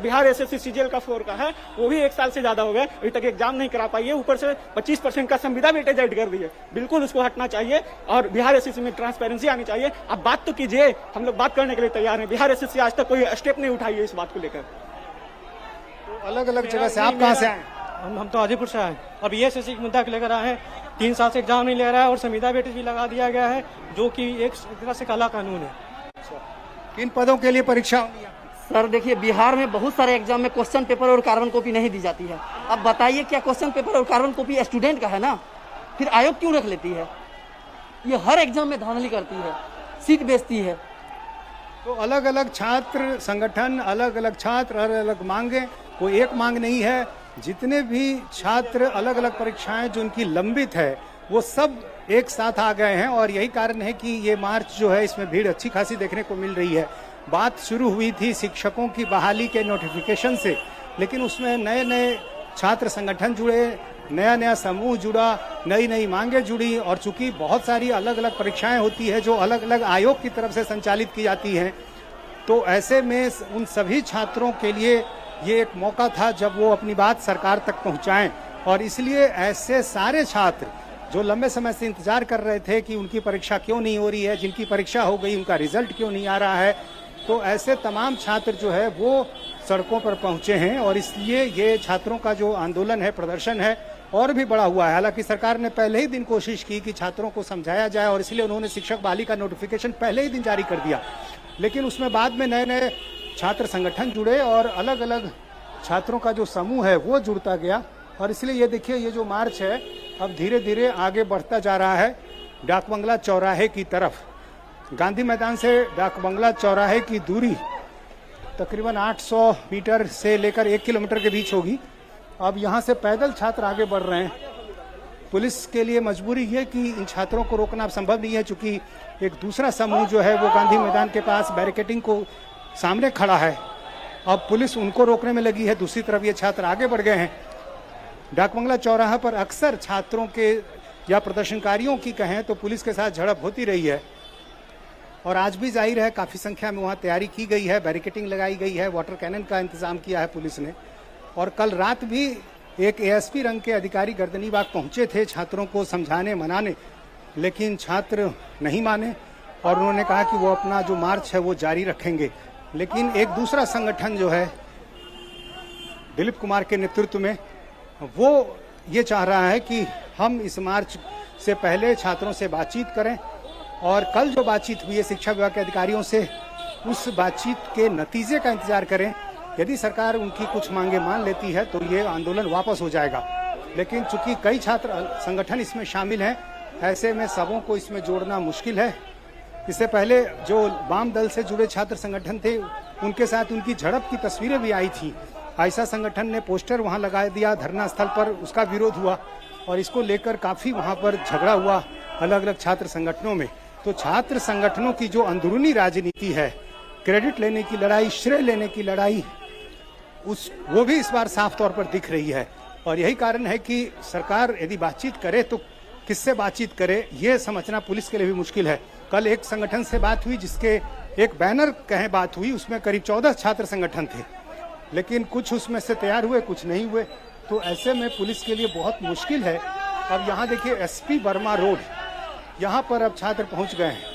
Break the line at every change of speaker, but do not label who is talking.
Bihar SSC CGL का 4 का है, वो भी 1 साल से ज्यादा हो गया, अभी तक एग्जाम नहीं करा पाई है। ऊपर से 25% का संविदा वेटेज ऐड कर दी है। बिल्कुल उसको हटना चाहिए और बिहार एसएससी में ट्रांसपेरेंसी आनी चाहिए। अब बात तो कीजिए, हम लोग बात करने के लिए तैयार हैं। बिहार एसएससी आज तक कोई स्टेप नहीं उठाई है इस बात को लेकर।
तो अलग अलग जगह से आप कहाँ से आए?
हम तो हाजीपुर से आए। अब ये एसएससी के मुद्दा लेकर आए हैं। 3 साल से एग्जाम नहीं ले रहा है और संविदा वेटेज भी लगा दिया गया है, जो कि एक तरह से काला कानून है।
किन पदों के लिए परीक्षा होगी?
सर देखिए, बिहार में बहुत सारे एग्जाम में क्वेश्चन पेपर और कार्बन कॉपी नहीं दी जाती है। अब बताइए, क्या क्वेश्चन पेपर और कार्बन कॉपी स्टूडेंट का है ना, फिर आयोग क्यों रख लेती है? ये हर एग्जाम में धांधली करती है, सीट बेचती है।
तो अलग अलग छात्र संगठन, अलग अलग छात्र, अलग अलग मांगे, कोई एक मांग नहीं है। जितने भी छात्र अलग अलग परीक्षाएं जो उनकी लंबित है वो सब एक साथ आ गए हैं और यही कारण है कि ये मार्च जो है इसमें भीड़ अच्छी खासी देखने को मिल रही है। बात शुरू हुई थी शिक्षकों की बहाली के नोटिफिकेशन से, लेकिन उसमें नए नए छात्र संगठन जुड़े, नया नया समूह जुड़ा, नई नई मांगे जुड़ी और चूंकि बहुत सारी अलग अलग परीक्षाएं होती है जो अलग अलग आयोग की तरफ से संचालित की जाती हैं, तो ऐसे में उन सभी छात्रों के लिए ये एक मौका था जब वो अपनी बात सरकार तक पहुंचाएं। और इसलिए ऐसे सारे छात्र जो लंबे समय से इंतजार कर रहे थे कि उनकी परीक्षा क्यों नहीं हो रही है, जिनकी परीक्षा हो गई उनका रिजल्ट क्यों नहीं आ रहा है, तो ऐसे तमाम छात्र जो है वो सड़कों पर पहुंचे हैं। और इसलिए ये छात्रों का जो आंदोलन है, प्रदर्शन है, और भी बड़ा हुआ है। हालांकि सरकार ने पहले ही दिन कोशिश की कि छात्रों को समझाया जाए और इसलिए उन्होंने शिक्षक बहाली का नोटिफिकेशन पहले ही दिन जारी कर दिया, लेकिन उसमें बाद में नए नए छात्र संगठन जुड़े और अलग अलग छात्रों का जो समूह है वो जुड़ता गया। और इसलिए ये देखिए, ये जो मार्च है अब धीरे धीरे आगे बढ़ता जा रहा है डाक बंगला चौराहे की तरफ। गांधी मैदान से डाक बंगला चौराहे की दूरी तकरीबन 800 मीटर से लेकर 1 किलोमीटर के बीच होगी। अब यहाँ से पैदल छात्र आगे बढ़ रहे हैं। पुलिस के लिए मजबूरी है कि इन छात्रों को रोकना संभव नहीं है, चूंकि एक दूसरा समूह जो है वो गांधी मैदान के पास बैरिकेडिंग को सामने खड़ा है। अब पुलिस उनको रोकने में लगी है, दूसरी तरफ ये छात्र आगे बढ़ गए हैं। डाक बंगला चौराहा पर अक्सर छात्रों के या प्रदर्शनकारियों की कहें तो पुलिस के साथ झड़प होती रही है और आज भी जाहिर है काफ़ी संख्या में वहाँ तैयारी की गई है, बैरिकेडिंग लगाई गई है, वाटर कैनन का इंतजाम किया है पुलिस ने। और कल रात भी एक एएसपी रंग के अधिकारी गर्दनीबाग पहुंचे थे छात्रों को समझाने मनाने, लेकिन छात्र नहीं माने और उन्होंने कहा कि वो अपना जो मार्च है वो जारी रखेंगे। लेकिन एक दूसरा संगठन जो है दिलीप कुमार के नेतृत्व में, वो ये चाह रहा है कि हम इस मार्च से पहले छात्रों से बातचीत करें और कल जो बातचीत हुई है शिक्षा विभाग के अधिकारियों से, उस बातचीत के नतीजे का इंतजार करें। यदि सरकार उनकी कुछ मांगे मान लेती है तो ये आंदोलन वापस हो जाएगा। लेकिन चूंकि कई छात्र संगठन इसमें शामिल हैं, ऐसे में सबों को इसमें जोड़ना मुश्किल है। इससे पहले जो वाम दल से जुड़े छात्र संगठन थे उनके साथ उनकी झड़प की तस्वीरें भी आई थी। आयशा संगठन ने पोस्टर वहां लगा दिया धरना स्थल पर, उसका विरोध हुआ और इसको लेकर काफी वहां पर झगड़ा हुआ अलग अलग छात्र संगठनों में। तो छात्र संगठनों की जो अंदरूनी राजनीति है, क्रेडिट लेने की लड़ाई, श्रेय लेने की लड़ाई, वो भी इस बार साफ तौर पर दिख रही है। और यही कारण है कि सरकार यदि बातचीत करे तो किससे बातचीत करे, ये समझना पुलिस के लिए भी मुश्किल है। कल एक संगठन से बात हुई जिसके एक बैनर कहें बात हुई, उसमें करीब 14 छात्र संगठन थे, लेकिन कुछ उसमें से तैयार हुए, कुछ नहीं हुए। तो ऐसे में पुलिस के लिए बहुत मुश्किल है। अब यहाँ देखिए एसपी वर्मा रोड, यहाँ पर अब छात्र पहुँच गए हैं